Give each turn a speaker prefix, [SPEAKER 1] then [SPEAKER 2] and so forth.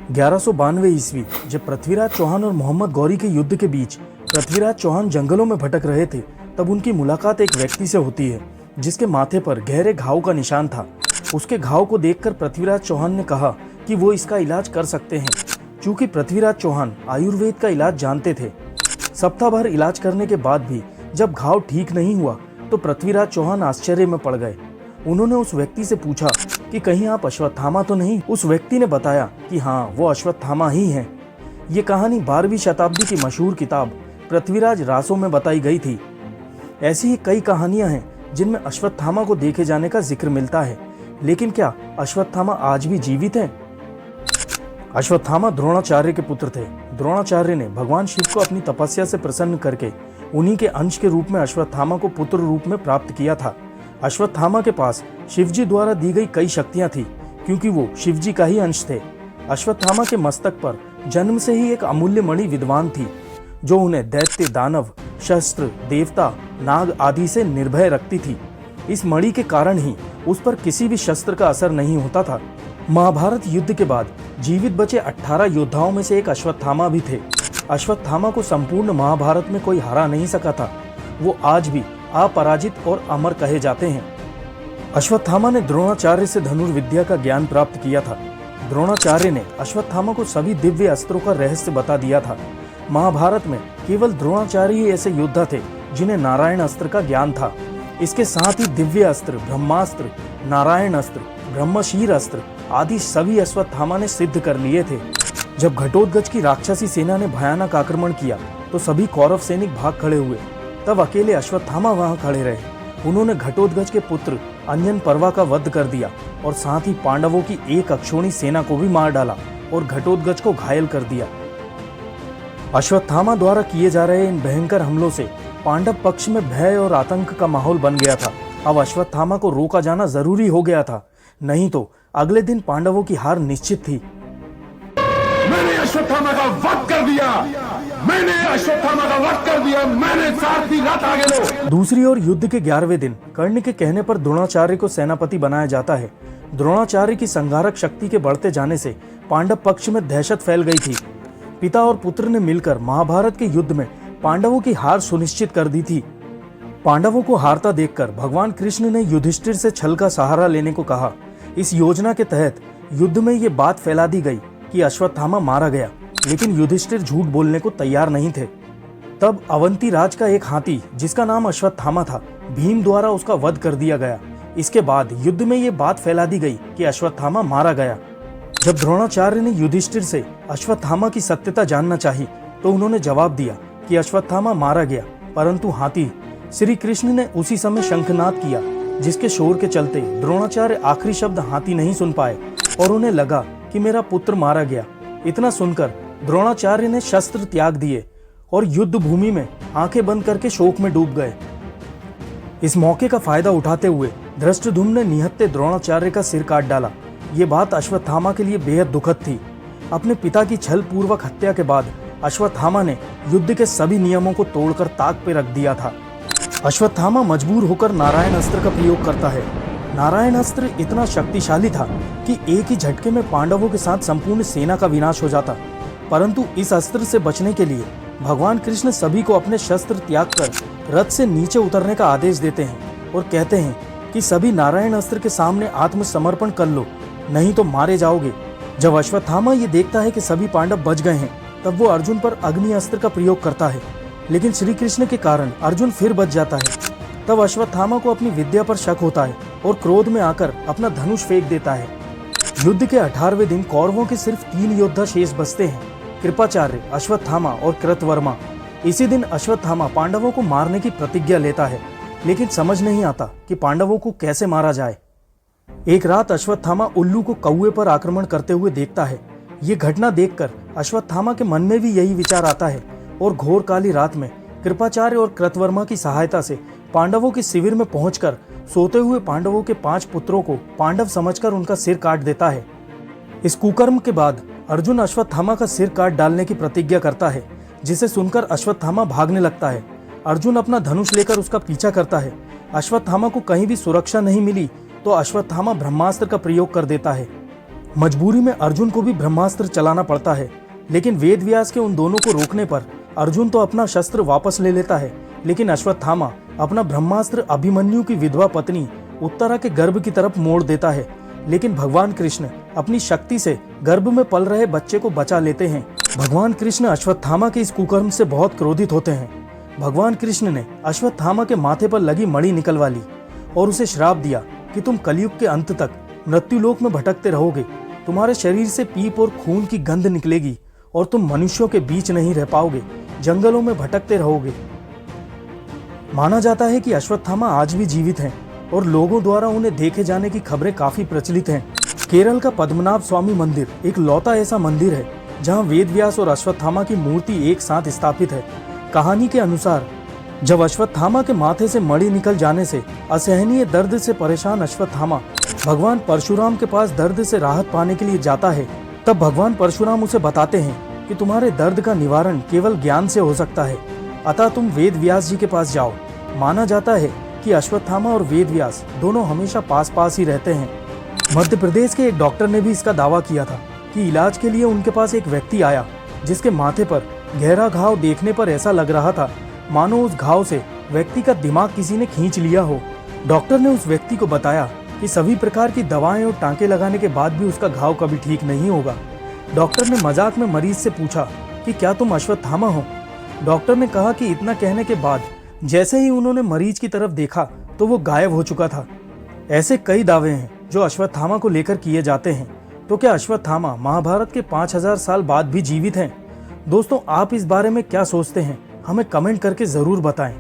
[SPEAKER 1] 1192 ईस्वी जब पृथ्वीराज चौहान और मोहम्मद गौरी के युद्ध के बीच पृथ्वीराज चौहान जंगलों में भटक रहे थे, तब उनकी मुलाकात एक व्यक्ति से होती है जिसके माथे पर गहरे घाव का निशान था। उसके घाव को देखकर पृथ्वीराज चौहान ने कहा कि वो इसका इलाज कर सकते हैं। चूंकि पृथ्वीराज चौहान आयुर्वेद का इलाज जानते थे, सप्ताह भर इलाज करने के बाद भी जब घाव ठीक नहीं हुआ तो पृथ्वीराज चौहान आश्चर्य में पड़ गए। उन्होंने उस व्यक्ति से पूछा कि कहीं आप अश्वत्थामा तो नहीं। उस व्यक्ति ने बताया कि हाँ, वो अश्वत्थामा ही हैं। ये कहानी 12वीं शताब्दी की मशहूर किताब पृथ्वीराज रासो में बताई गई थी। ऐसी ही कई कहानियां हैं जिनमें अश्वत्थामा को देखे जाने का जिक्र मिलता है, लेकिन क्या अश्वत्थामा आज भी जीवित हैं? अश्वत्थामा द्रोणाचार्य के पुत्र थे। द्रोणाचार्य ने भगवान शिव को अपनी तपस्या से प्रसन्न करके उन्हीं के अंश के रूप में अश्वत्थामा को पुत्र रूप में प्राप्त किया था। अश्वत्थामा के पास शिवजी द्वारा दी गई कई शक्तियां थी, क्योंकि वो शिवजी का ही अंश थे। अश्वत्थामा के मस्तक पर जन्म से ही एक अमूल्य मणि विद्वान थी, जो उन्हें दैत्य, दानव, शस्त्र, देवता, नाग आदि से निर्भय रखती थी। इस मणि के कारण ही उस पर किसी भी शस्त्र का असर नहीं होता था। महाभारत युद्ध के बाद जीवित बचे 18 योद्धाओं में से एक अश्वत्थामा भी थे। अश्वत्थामा को संपूर्ण महाभारत में कोई हरा नहीं सका था। वो आज भी अपराजित और अमर कहे जाते हैं। अश्वत्थामा ने द्रोणाचार्य से धनुर्विद्या का ज्ञान प्राप्त किया था। द्रोणाचार्य ने अश्वत्थामा को सभी दिव्य अस्त्रों का रहस्य बता दिया था। महाभारत में केवल द्रोणाचार्य ही ऐसे योद्धा थे जिन्हें नारायण अस्त्र का ज्ञान था। इसके साथ ही दिव्य अस्त्र, ब्रह्मास्त्र, नारायण अस्त्र, ब्रह्मशीर अस्त्र आदि सभी अश्वत्थामा ने सिद्ध कर लिए थे। जब घटोत्कच की राक्षसी सेना ने भयानक आक्रमण किया तो सभी कौरव सैनिक भाग खड़े हुए। तब अकेले अश्वत्थामा वहां खड़े रहे। उन्होंने घटोत्कच के पुत्र अन्यन पर्वा का वध कर दिया और साथ ही पांडवों की एक अक्षोणी सेना को भी मार डाला और घटोत्कच को घायल कर दिया। अश्वत्थामा द्वारा किए जा रहे इन भयंकर हमलों से पांडव पक्ष में भय और आतंक का माहौल बन गया था। अब अश्वत्थामा को रोका जाना जरूरी हो गया था, नहीं तो अगले दिन पांडवों की हार निश्चित थी।
[SPEAKER 2] मैंने अश्वत्थामा का वध कर दिया, मैंने अश्वत्थामा का वध कर दिया, मैंने सारथी रथ आगे लो।
[SPEAKER 1] दूसरी ओर युद्ध के 11वें दिन कर्ण के कहने पर द्रोणाचार्य को सेनापति बनाया जाता है। द्रोणाचार्य की संहारक शक्ति के बढ़ते जाने से पांडव पक्ष में दहशत फैल गई थी। पिता और पुत्र ने मिलकर महाभारत के युद्ध में पांडवों की हार सुनिश्चित कर दी थी। पांडवों को हारता देखकर भगवान कृष्ण ने युधिष्ठिर से छल का सहारा लेने को कहा। इस योजना के तहत युद्ध में ये बात फैला दी गई कि अश्वत्थामा मारा गया, लेकिन युधिष्ठिर झूठ बोलने को तैयार नहीं थे। तब अवंती राज का एक हाथी जिसका नाम अश्वत्थामा था, भीम द्वारा उसका वध कर दिया गया। इसके बाद युद्ध में ये बात फैला दी गई कि अश्वत्थामा मारा गया। जब द्रोणाचार्य ने युधिष्ठिर से अश्वत्थामा की सत्यता जानना चाही तो उन्होंने जवाब दिया कि अश्वत्थामा मारा गया, परंतु हाथी। श्री कृष्ण ने उसी समय शंखनाद किया, जिसके शोर के चलते द्रोणाचार्य आखिरी शब्द हाथी नहीं सुन पाए और उन्हें लगा कि मेरा पुत्र मारा गया। इतना सुनकर द्रोणाचार्य ने शस्त्र त्याग दिए और युद्ध भूमि में आंखें बंद करके शोक में डूब गए। इस मौके का फायदा उठाते हुए धृष्टद्युम्न ने निहत्थे द्रोणाचार्य का सिर काट डाला। ये बात अश्वत्थामा के लिए बेहद दुखद थी। अपने पिता की छल पूर्वक हत्या के बाद अश्वत्थामा ने युद्ध के सभी नियमों को तोड़कर ताक पे रख दिया था। अश्वत्थामा मजबूर होकर नारायण अस्त्र का प्रयोग करता है। नारायण अस्त्र इतना शक्तिशाली था कि एक ही झटके में पांडवों के साथ संपूर्ण सेना का विनाश हो जाता। परंतु इस अस्त्र से बचने के लिए भगवान कृष्ण सभी को अपने शस्त्र त्याग कर रथ से नीचे उतरने का आदेश देते हैं और कहते हैं कि सभी नारायण अस्त्र के सामने आत्मसमर्पण कर लो, नहीं तो मारे जाओगे। जब अश्वत्थामा ये देखता है कि सभी पांडव बच गए हैं, तब वो अर्जुन पर अग्नि अस्त्र का प्रयोग करता है, लेकिन श्री कृष्ण के कारण अर्जुन फिर बच जाता है। तब अश्वत्थामा को अपनी विद्या पर शक होता है और क्रोध में आकर अपना धनुष फेंक देता है। युद्ध के 18वें दिन कौरवों के सिर्फ 3 योद्धा शेष बचते हैं, कृपाचार्य, अश्वत्थामा और कृतवर्मा। इसी दिन अश्वत्थामा पांडवों को मारने की प्रतिज्ञा लेता है, लेकिन समझ नहीं आता कि पांडवों को कैसे मारा जाए। एक रात अश्वत्थामा उल्लू को कौवे पर आक्रमण करते हुए देखता है। ये घटना देखकर अश्वत्थामा के मन में भी यही विचार आता है और घोर काली रात में कृपाचार्य और कृतवर्मा की सहायता से पांडवों के शिविर में पहुंचकर सोते हुए पांडवों के 5 पुत्रों को पांडव समझकर उनका सिर काट देता है। इस कुकर्म के बाद अर्जुन अश्वत्थामा का सिर काट डालने की प्रतिज्ञा करता है, जिसे सुनकर अश्वत्थामा भागने लगता है। अर्जुन अपना धनुष लेकर उसका पीछा करता है। अश्वत्थामा को कहीं भी सुरक्षा नहीं मिली तो अश्वत्थामा ब्रह्मास्त्र का प्रयोग कर देता है। मजबूरी में अर्जुन को भी ब्रह्मास्त्र चलाना पड़ता है, लेकिन वेद व्यास के उन दोनों को रोकने पर अर्जुन तो अपना शस्त्र वापस ले लेता है, लेकिन अश्वत्थामा अपना ब्रह्मास्त्र अभिमन्यु की विधवा पत्नी उत्तरा के गर्भ की तरफ मोड़ देता है। लेकिन भगवान कृष्ण अपनी शक्ति से गर्भ में पल रहे बच्चे को बचा लेते हैं। भगवान कृष्ण अश्वत्थामा के इस कुकर्म से बहुत क्रोधित होते हैं। भगवान कृष्ण ने अश्वत्थामा के माथे पर लगी मणि निकलवा ली और उसे श्राप दिया कि तुम कलयुग के अंत तक मृत्युलोक में भटकते रहोगे, तुम्हारे शरीर से पीप और खून की गंध निकलेगी और तुम मनुष्यों के बीच नहीं रह पाओगे, जंगलों में भटकते रहोगे। माना जाता है कि अश्वत्थामा आज भी जीवित हैं और लोगों द्वारा उन्हें देखे जाने की खबरें काफी प्रचलित हैं। केरल का पद्मनाभ स्वामी मंदिर एक लौता ऐसा मंदिर है जहां वेद व्यास और अश्वत्थामा की मूर्ति एक साथ स्थापित है। कहानी के अनुसार जब अश्वत्थामा के माथे से मणि निकल जाने से असहनीय दर्द से परेशान अश्वत्थामा भगवान परशुराम के पास दर्द से राहत पाने के लिए जाता है, तब भगवान परशुराम उसे बताते हैं कि तुम्हारे दर्द का निवारण केवल ज्ञान से हो सकता है, अतः तुम वेद व्यास जी के पास जाओ। माना जाता है कि अश्वत्थामा और वेद व्यास दोनों हमेशा पास पास ही रहते हैं। मध्य प्रदेश के एक डॉक्टर ने भी इसका दावा किया था कि इलाज के लिए उनके पास एक व्यक्ति आया जिसके माथे पर गहरा घाव देखने पर ऐसा लग रहा था मानो उस घाव से व्यक्ति का दिमाग किसी ने खींच लिया हो। डॉक्टर ने उस व्यक्ति को बताया कि सभी प्रकार की दवाएं और टांके लगाने के बाद भी उसका घाव कभी ठीक नहीं होगा। डॉक्टर ने मजाक में मरीज से पूछा कि क्या तुम अश्वत्थामा हो? डॉक्टर ने कहा कि इतना कहने के बाद जैसे ही उन्होंने मरीज की तरफ देखा तो वो गायब हो चुका था। ऐसे कई दावे हैं जो अश्वत्थामा को लेकर किए जाते हैं। तो क्या अश्वत्थामा महाभारत के 5000 साल बाद भी जीवित हैं? दोस्तों, आप इस बारे में क्या सोचते हैं? हमें कमेंट करके जरूर बताएं।